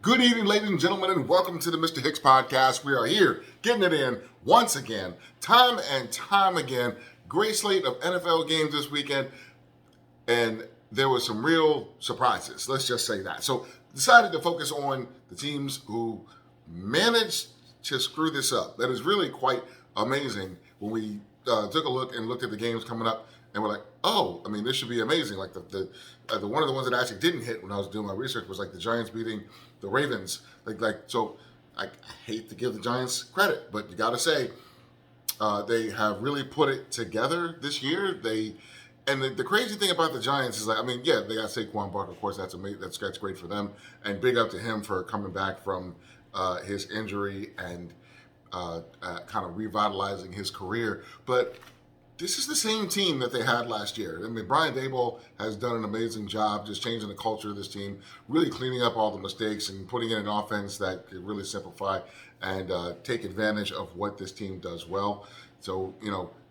Good evening, ladies and gentlemen, and welcome to the Mr. Hicks Podcast. We are here getting it in once again, time and time again. Great slate of NFL games this weekend, and there were some real surprises. Let's just say that. So, decided to focus on the teams who managed to screw this up. That is really quite amazing when we took a look and looked at the games coming up, and we're like, oh, I mean, this should be amazing. Like the one of the ones that actually didn't hit when I was doing my research was like the Giants beating the Ravens. So I hate to give the Giants credit, but you got to say they have really put it together this year. The crazy thing about the Giants is, like, I mean, yeah, they got Saquon Barkley. Of course, that's amazing. That's great for them, and big up to him for coming back from his injury and kind of revitalizing his career. But this is the same team that they had last year. I mean, Brian Daboll has done an amazing job just changing the culture of this team, really cleaning up all the mistakes and putting in an offense that could really simplify and take advantage of what this team does well. So,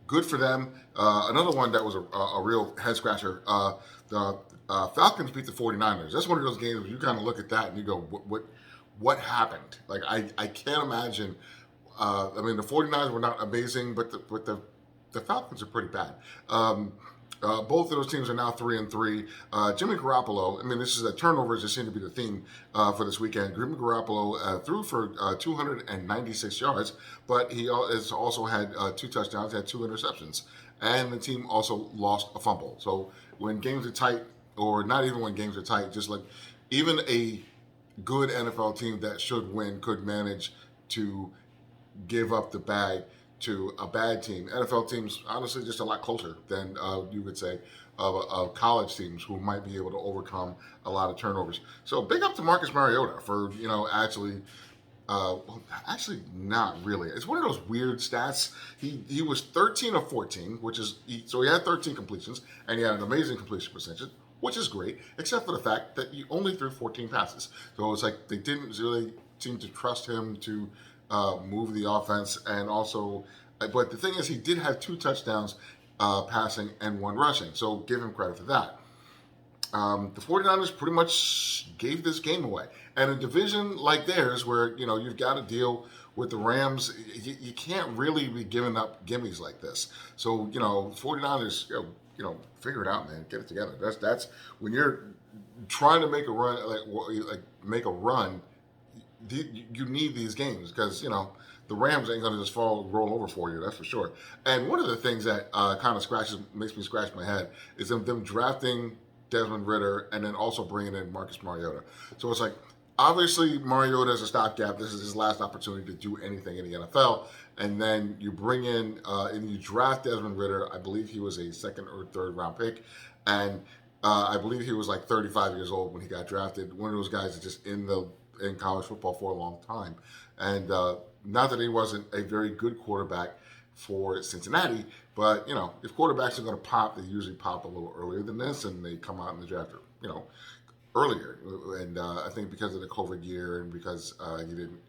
good for them. Another one that was a real head scratcher. The Falcons beat the 49ers. That's one of those games where you kind of look at that and you go, what happened? Like, I can't imagine. I mean, the 49ers were not amazing, but the Falcons are pretty bad. Both of those teams are now 3-3. Jimmy Garoppolo, I mean, this is turnovers just seem to be the theme for this weekend. Jimmy Garoppolo threw for 296 yards, but he has also had 2 touchdowns, had 2 interceptions. And the team also lost a fumble. So when games are tight, or not even when games are tight, just like even a good NFL team that should win could manage to give up the bag to a bad team. NFL teams, honestly, just a lot closer than you would say of college teams who might be able to overcome a lot of turnovers. So big up to Marcus Mariota for, actually not really. It's one of those weird stats. He was 13 of 14, so he had 13 completions, and he had an amazing completion percentage, which is great, except for the fact that he only threw 14 passes. So it's like they didn't really seem to trust him to move the offense, and also, but the thing is, he did have 2 touchdowns passing and 1 rushing, so give him credit for that. The 49ers pretty much gave this game away. And a division like theirs, where, you've got to deal with the Rams, you can't really be giving up gimmies like this. So, 49ers, figure it out, man. Get it together. That's when you're trying to make a run, make a run, you need these games because, the Rams ain't going to just roll over for you, that's for sure. And one of the things that kind of makes me scratch my head is them drafting Desmond Ridder and then also bringing in Marcus Mariota. So it's like, obviously, Mariota is a stopgap. This is his last opportunity to do anything in the NFL. And then you bring in and you draft Desmond Ridder. I believe he was a 2nd or 3rd round pick. And I believe he was like 35 years old when he got drafted. One of those guys that's just in college football for a long time. And not that he wasn't a very good quarterback for Cincinnati, but, if quarterbacks are going to pop, they usually pop a little earlier than this, and they come out in the draft, earlier. And I think because of the COVID year and because he didn't,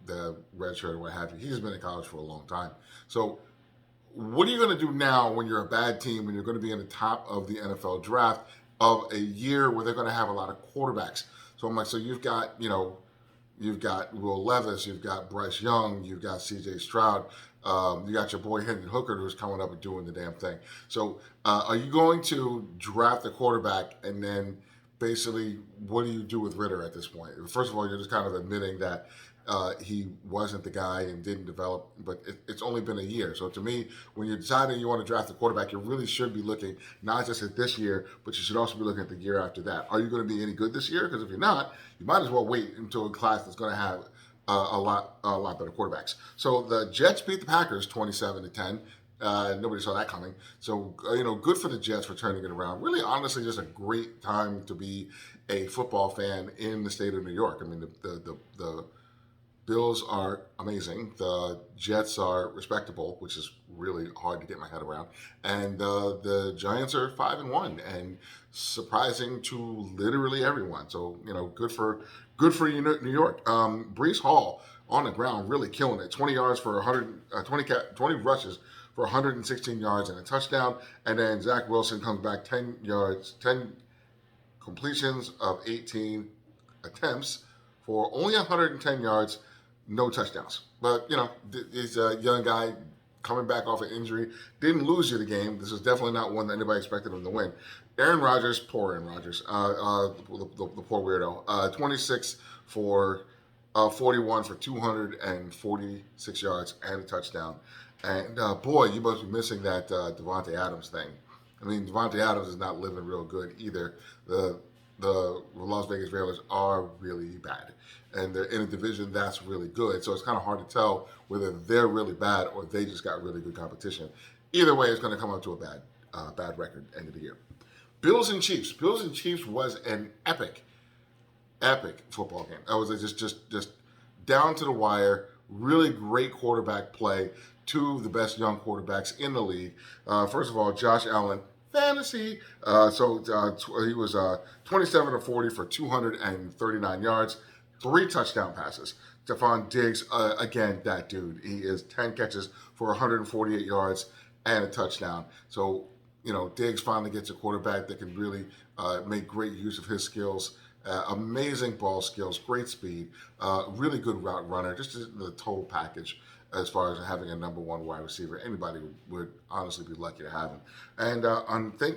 the red shirt or what have you, he's been in college for a long time. So what are you going to do now when you're a bad team, when you're going to be in the top of the NFL draft of a year where they're going to have a lot of quarterbacks? So I'm like, so you've got Will Levis, you've got Bryce Young, you've got C.J. Stroud, you got your boy Hendon Hooker who's coming up and doing the damn thing. So are you going to draft a quarterback and then basically what do you do with Ridder at this point? First of all, you're just kind of admitting that he wasn't the guy and didn't develop, but it's only been a year. So to me, when you're deciding you want to draft a quarterback, you really should be looking not just at this year, but you should also be looking at the year after that. Are you going to be any good this year? Because if you're not, you might as well wait until a class that's going to have a lot better quarterbacks. So the Jets beat the Packers 27-10. Nobody saw that coming. So, good for the Jets for turning it around. Really, honestly, just a great time to be a football fan in the state of New York. I mean, the Bills are amazing. The Jets are respectable, which is really hard to get my head around. And the Giants are 5-1 and surprising to literally everyone. So, good for New York. Breece Hall on the ground, really killing it. 20 yards for 20 rushes for 116 yards and a touchdown. And then Zach Wilson comes back 10 yards, 10 completions of 18 attempts for only 110 yards, no touchdowns. But, he's a young guy coming back off an injury. Didn't lose you the game. This is definitely not one that anybody expected him to win. Aaron Rodgers, poor Aaron Rodgers, the poor weirdo, 26 for 41 for 246 yards and a touchdown. And boy, you must be missing that Devontae Adams thing. I mean, Devontae Adams is not living real good either. The Las Vegas Raiders are really bad, and they're in a division that's really good. So it's kind of hard to tell whether they're really bad or they just got really good competition. Either way, it's going to come up to a bad record end of the year. Bills and Chiefs. Bills and Chiefs was an epic football game. That was just down to the wire. Really great quarterback play. Two of the best young quarterbacks in the league. First of all, Josh Allen, fantasy. He was 27 of 40 for 239 yards, 3 touchdown passes. Stephon Diggs, again, that dude. He is 10 catches for 148 yards and a touchdown. So, Diggs finally gets a quarterback that can really make great use of his skills. Amazing ball skills, great speed, really good route runner, just the total package as far as having a number one wide receiver. Anybody would honestly be lucky to have him. And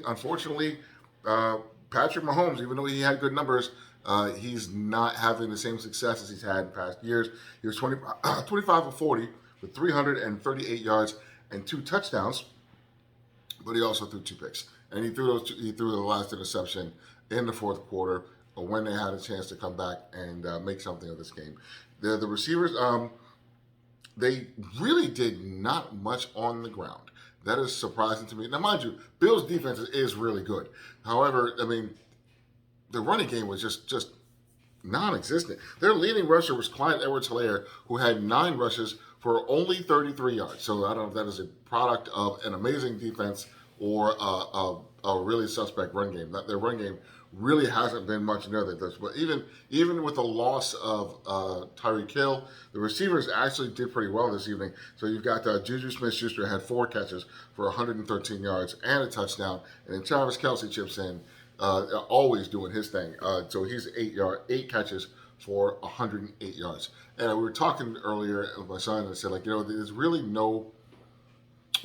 unfortunately, Patrick Mahomes, even though he had good numbers, he's not having the same success as he's had in past years. He was 25 of 40 with 338 yards and 2 touchdowns, but he also threw 2 picks. And he threw the last interception in the fourth quarter when they had a chance to come back and make something of this game. The receivers, they really did not much on the ground. That is surprising to me. Now, mind you, Bills' defense is really good. However, I mean, the running game was just non-existent. Their leading rusher was Clyde Edwards-Helaire, who had 9 rushes for only 33 yards. So I don't know if that is a product of an amazing defense or a really suspect run game. Their run game really hasn't been much near this. But even with the loss of Tyreek Hill, the receivers actually did pretty well this evening. So you've got Juju Smith-Schuster had 4 catches for 113 yards and a touchdown, and then Travis Kelce chips in, always doing his thing. So he's 8 catches for 108 yards. And we were talking earlier with my son, and I said, there's really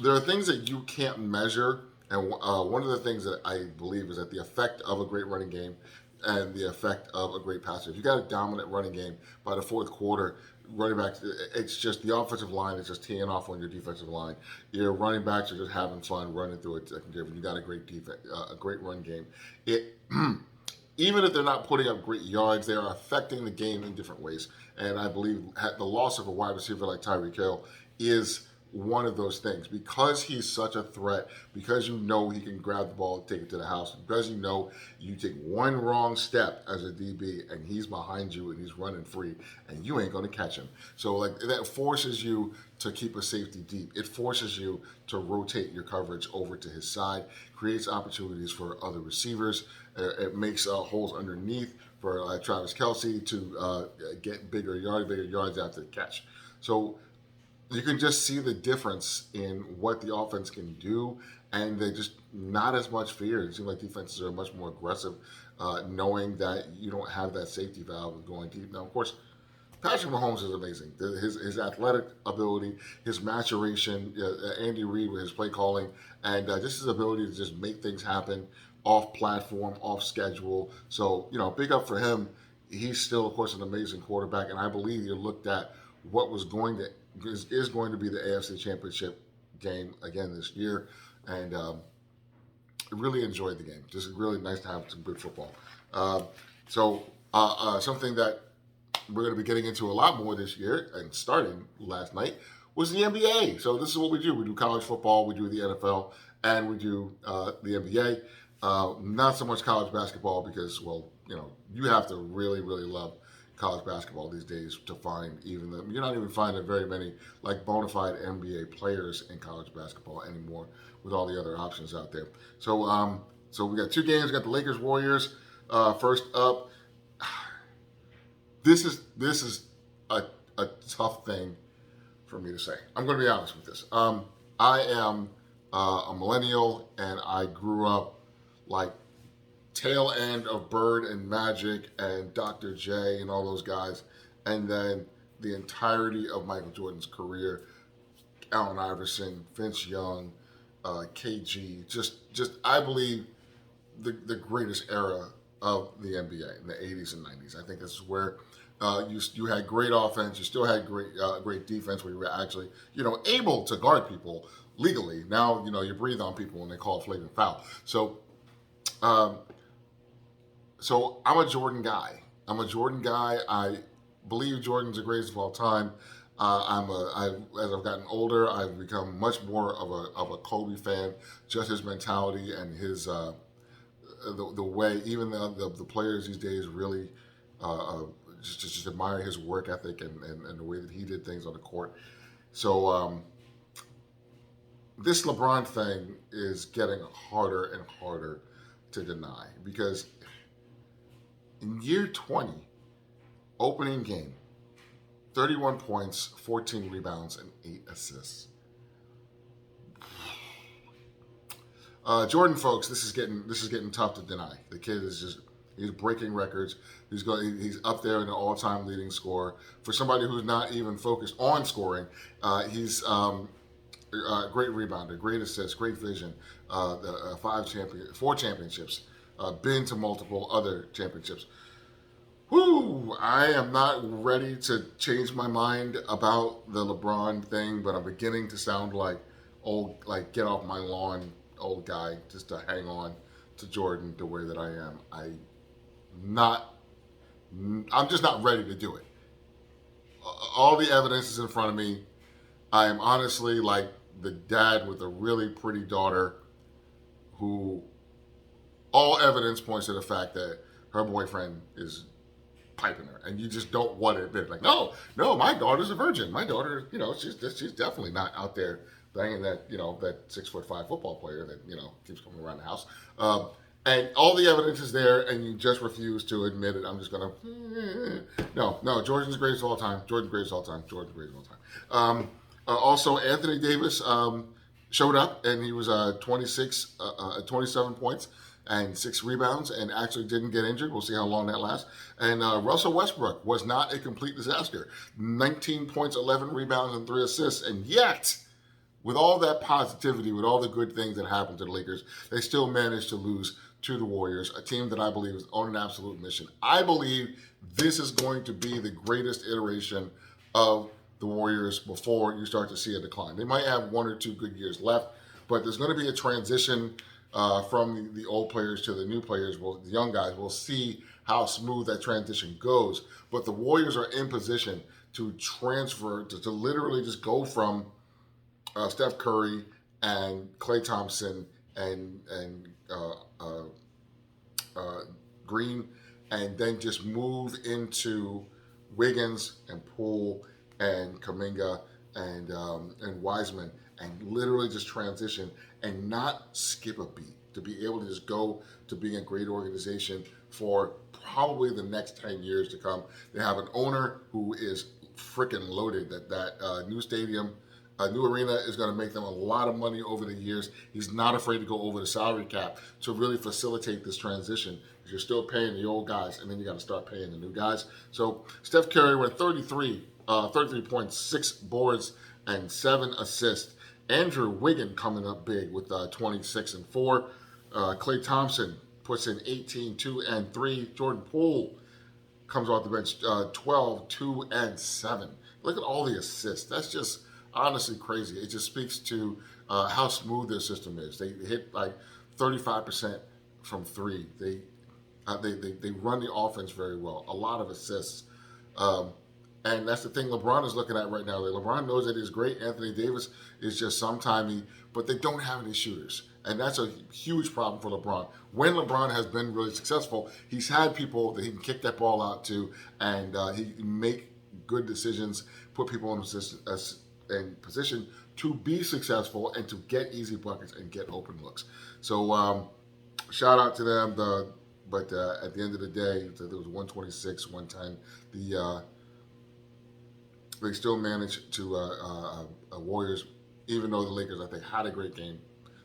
there are things that you can't measure. And one of the things that I believe is that the effect of a great running game and the effect of a great passer. If you got a dominant running game by the fourth quarter, running backs, it's just the offensive line is just teeing off on your defensive line. Your running backs are just having fun running through it. You got a great defense, a great run game. Even if they're not putting up great yards, they are affecting the game in different ways. And I believe the loss of a wide receiver like Tyreek Hill is one of those things, because he's such a threat, because he can grab the ball and take it to the house, because you take one wrong step as a DB and he's behind you and he's running free and you ain't going to catch him. So that forces you to keep a safety deep. It forces you to rotate your coverage over to his side, creates opportunities for other receivers. It makes holes underneath for Travis Kelce to get bigger yards after the catch. So you can just see the difference in what the offense can do, and they just not as much fear. It seems like defenses are much more aggressive, knowing that you don't have that safety valve of going deep. Now, of course, Patrick Mahomes is amazing. His athletic ability, his maturation, Andy Reid with his play calling, and just his ability to just make things happen off platform, off schedule. So, big up for him. He's still, of course, an amazing quarterback, and I believe you looked at what is going to be the AFC Championship game again this year, and really enjoyed the game. Just really nice to have some good football. Something that we're going to be getting into a lot more this year, and starting last night, was the NBA. So this is what we do. We do college football, we do the NFL, and we do the NBA. Not so much college basketball because, you have to really, really love college basketball these days to find even them. You're not even finding very many bona fide NBA players in college basketball anymore with all the other options out there. So we got 2 games. We got the Lakers Warriors first up. This is a tough thing for me to say. I'm going to be honest with this. I am a millennial, and I grew up tail end of Bird and Magic and Dr. J and all those guys, and then the entirety of Michael Jordan's career, Allen Iverson, Vince Young, KG, just I believe the greatest era of the NBA in the 80s and 90s. I think this is where you had great offense, you still had great defense where you were actually able to guard people legally. Now you breathe on people when they call a flagrant foul. Um, so I'm a Jordan guy. I believe Jordan's the greatest of all time. As I've gotten older, I've become much more of a Kobe fan. Just his mentality and his the way even the players these days really just admire his work ethic and the way that he did things on the court. So this LeBron thing is getting harder and harder to deny because in year 20, opening game, 31 points, 14 rebounds, and 8 assists. Jordan, folks, this is getting tough to deny. The kid he's breaking records. He's up there in the all-time leading scorer. For somebody who's not even focused on scoring, he's a great rebounder, great assist, great vision. 4 championships, been to multiple other championships. Whoo! I am not ready to change my mind about the LeBron thing, but I'm beginning to sound like get off my lawn, old guy, just to hang on to Jordan the way that I am. I'm just not ready to do it. All the evidence is in front of me. I am honestly like the dad with a really pretty daughter who all evidence points to the fact that her boyfriend is piping her, and you just don't want to admit, like, no, my daughter's a virgin. My daughter, she's definitely not out there banging that 6'5" football player that keeps coming around the house. And all the evidence is there, and you just refuse to admit it. I'm just gonna no. Jordan's greatest of all time. Also, Anthony Davis showed up, and he was 27 points and 6 rebounds, and actually didn't get injured. We'll see how long that lasts. And Russell Westbrook was not a complete disaster. 19 points, 11 rebounds, and 3 assists. And yet, with all that positivity, with all the good things that happened to the Lakers, they still managed to lose to the Warriors, a team that I believe is on an absolute mission. I believe this is going to be the greatest iteration of the Warriors before you start to see a decline. They might have 1 or 2 good years left, but there's going to be a transition from the old players to the new players. The young guys. We'll see how smooth that transition goes. But the Warriors are in position to transfer, to literally just go from Steph Curry and Klay Thompson and Green, and then just move into Wiggins and Poole and Kuminga and Wiseman, and literally just transition and not skip a beat, to be able to just go to being a great organization for probably the next 10 years to come. They have an owner who is freaking loaded. That new stadium, new arena is going to make them a lot of money over the years. He's not afraid to go over the salary cap to really facilitate this transition. You're still paying the old guys, and then you got to start paying the new guys. So Steph Curry went 33 points, 6 boards, and 7 assists. Andrew Wiggins coming up big with 26 and 4. Klay Thompson puts in 18, 2, and 3. Jordan Poole comes off the bench 12, 2, and 7. Look at all the assists. That's just honestly crazy. It just speaks to how smooth their system is. They hit like 35% from 3. They run the offense very well. A lot of assists. And that's the thing LeBron is looking at right now. LeBron knows that he's great. Anthony Davis is just sometimey, but they don't have any shooters. And that's a huge problem for LeBron. When LeBron has been really successful, he's had people that he can kick that ball out to, and he can make good decisions, put people in position to be successful and to get easy buckets and get open looks. So shout out to them. But at the end of the day, it was 126, 110. They still managed to Warriors, even though the Lakers, I think, had a great game.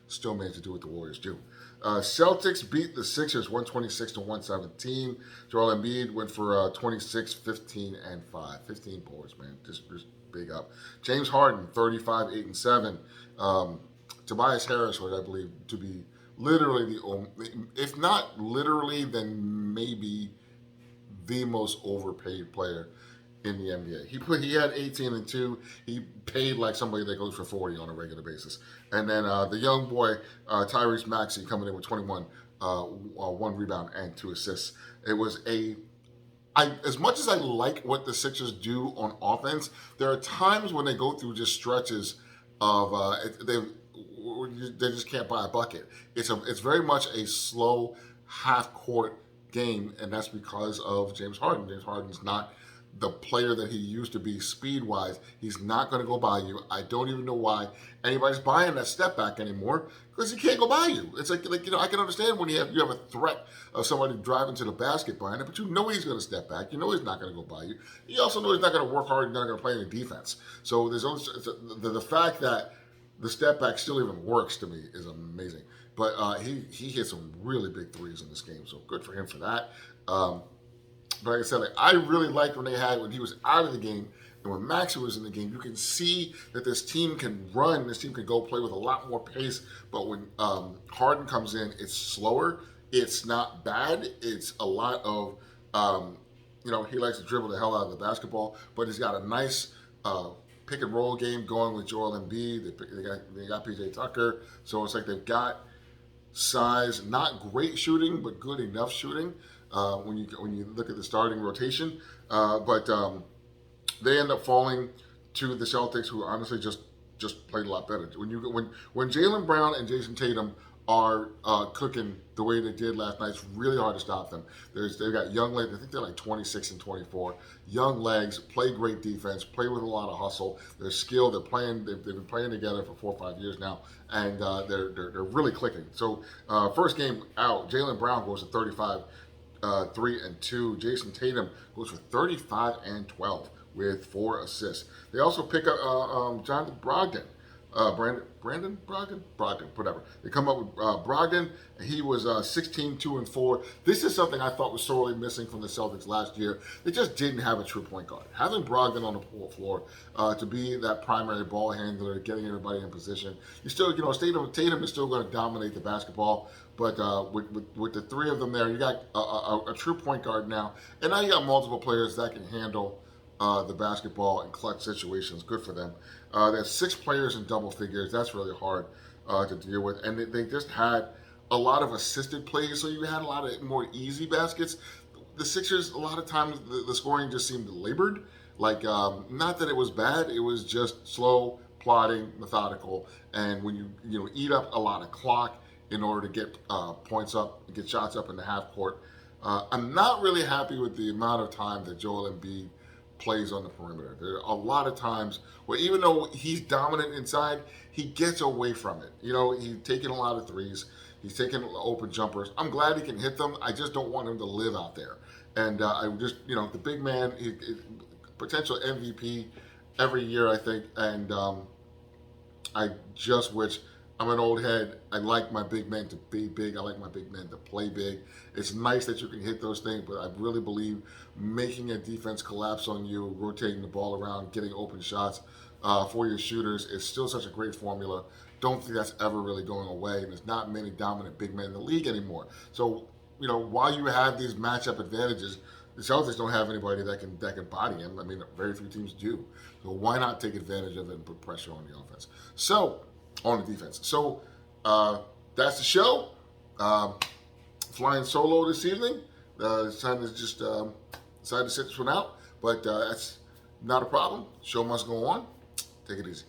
still managed to do what the Warriors do. Celtics beat the Sixers 126 to 117. Joel Embiid went for 26, 15, and 5. 15 boards, man. Just big up. James Harden, 35, 8, and 7. Tobias Harris, what I believe to be literally the only, if not literally, then maybe the most overpaid player in the NBA. He had 18 and 2. He paid like somebody that goes for 40 on a regular basis. And then the young boy Tyrese Maxey coming in with 21, 1 rebound and 2 assists. It was as much as I like what the Sixers do on offense, there are times when they go through just stretches of they just can't buy a bucket. It's very much a slow half court game, and that's because of James Harden. James Harden's not the player that he used to be speed wise. He's not going to go by you. I don't even know why anybody's buying that step back anymore, because he can't go by you. It's like I can understand when you have a threat of somebody driving to the basket behind it, but you know he's going to step back. You know he's not going to go by you. You also know he's not going to work hard. He's not going to play any defense. So there's also, the fact that the step back still even works to me is amazing. But he hit some really big threes in this game, so good for him for that. But like I said, I really liked when he was out of the game, and when Maxey was in the game, you can see that this team can run, this team can go play with a lot more pace. But when Harden comes in, it's slower. It's not bad. It's a lot of, he likes to dribble the hell out of the basketball, but he's got a nice pick and roll game going with Joel Embiid. They got PJ Tucker, so it's like they've got size, not great shooting, but good enough shooting. When you look at the starting rotation, but they end up falling to the Celtics, who honestly just played a lot better. When Jaylen Brown and Jason Tatum are cooking the way they did last night, it's really hard to stop them. They've got young legs. I think they're like 26 and 24. Young legs, play great defense, play with a lot of hustle. They're skilled. They're playing. They've been playing together for 4 or 5 years now, and they're really clicking. So first game out, Jaylen Brown goes to 35. 3 and 2. Jason Tatum goes for 35 and 12 with 4 assists. They also pick up Jonathan Brogdon. Brandon Brogdon, whatever. They come up with Brogdon. He was 16, 2 and 4. This is something I thought was sorely missing from the Celtics last year. They just didn't have a true point guard. Having Brogdon on the floor to be that primary ball handler, getting everybody in position. You still, Tatum is still going to dominate the basketball. But with the three of them there, you got a true point guard now. And now you got multiple players that can handle the basketball in clutch situations. Good for them. There's 6 players in double figures. That's really hard to deal with. And they just had a lot of assisted plays, so you had a lot of more easy baskets. The Sixers, a lot of times, the scoring just seemed labored. Like, not that it was bad. It was just slow, plodding, methodical. And when you eat up a lot of clock in order to get points up, get shots up in the half court. I'm not really happy with the amount of time that Joel Embiid plays on the perimeter. There are a lot of times where even though he's dominant inside, he gets away from it. He's taking a lot of threes. He's taking open jumpers. I'm glad he can hit them. I just don't want him to live out there. And I just, the big man, potential MVP every year, I think. And I just wish. I'm an old head. I like my big men to be big. I like my big men to play big. It's nice that you can hit those things, but I really believe making a defense collapse on you, rotating the ball around, getting open shots for your shooters is still such a great formula. Don't think that's ever really going away, and there's not many dominant big men in the league anymore. So, while you have these matchup advantages, the Celtics don't have anybody that can body him. I mean, very few teams do. So why not take advantage of it and put pressure on the offense? So, on the defense. So that's the show. Flying solo this evening. It's time to just decide to sit this one out, but that's not a problem. Show must go on. Take it easy.